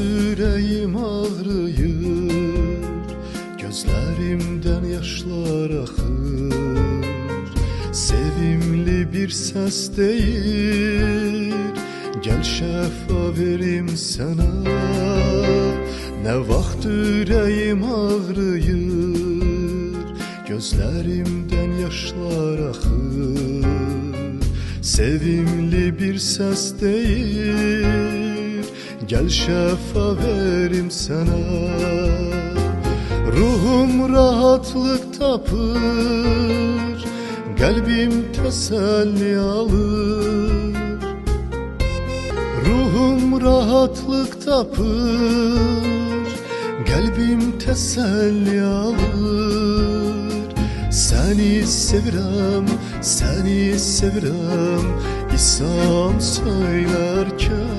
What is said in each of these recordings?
ürəyim ağrıyır, gözlərimdən yaşlar axır. Sevimli bir səs deyir, gəl şəfa verim sənə. Nə vaxt ürəyim ağrıyır, gözlərimdən yaşlar axır. Sevimli bir səs deyir, gəl şəfa verim sənə. Ruhum rahatlıq tapır, qəlbim təsəlli alır. Ruhum rahatlıq tapır, qəlbim təsəlli alır. Səni sevirəm, səni sevirəm, İsam söylərkən.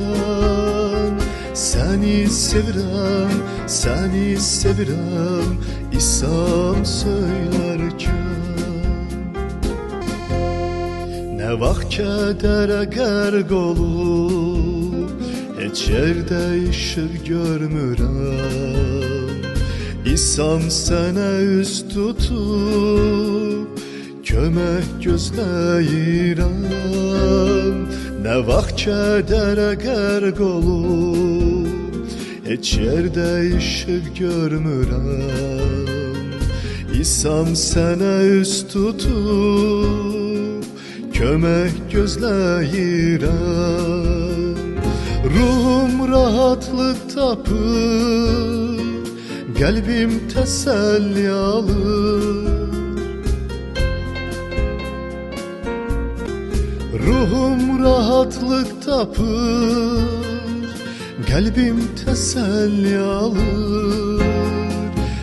Səni sevirəm, səni sevirəm, İsam söylərkən. Nə vaxt kədərə qərq olub, heç yerdə işıq görmürəm. İsam sənə üz tutub, kömək gözləyirəm. Nə vaxt kədərə qərq olub, heç yerdə işıq görmürəm. İsam sənə üz tutub, kömək gözləyirəm. Ruhum rahatlıq tapır, qəlbim təsəlli alır. Ruhum rahatlıq tapır, qəlbim təsəlli alır.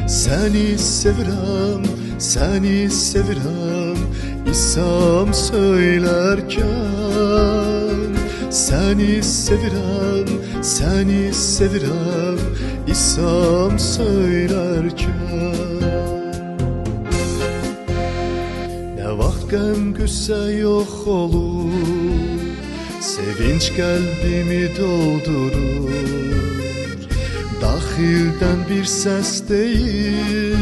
Səni sevirəm, səni sevirəm, İsam söylərkən. Səni sevirəm, səni sevirəm, İsam söylərkən. Nə vaxt qəm qüssə yox olur, sevinç qəlbimi doldurur. Daxildən bir səs deyir,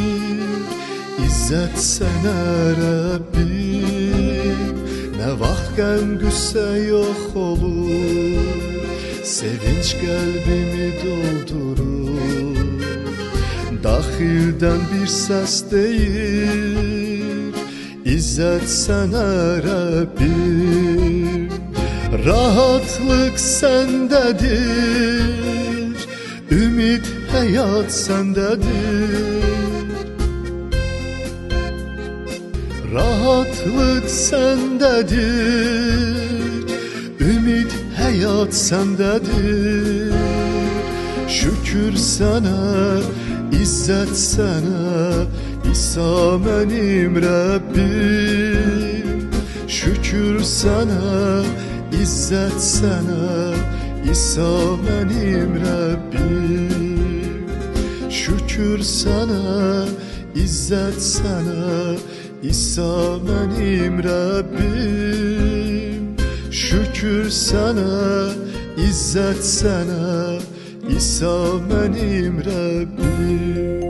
İzzət sənə Rəbbim. Nə vaxt qəm qüssə yox olur, sevinç qəlbimi doldurur. Daxildən bir səs deyir, İzzət sənə Rəbbim. Rahatlıq səndədir, ümid həyat səndədir. Rahatlıq səndədir, ümid həyat səndədir. Şükür sənə, İzzət sənə, İsa mənim Rəbbim. Şükür sənə, İzzət sənə, İsa mənim Rəbbim. Şükür sənə, İzzət sənə, İsa mənim Rəbbim. Şükür sənə, İzzət sənə, İsa mənim Rəbbim.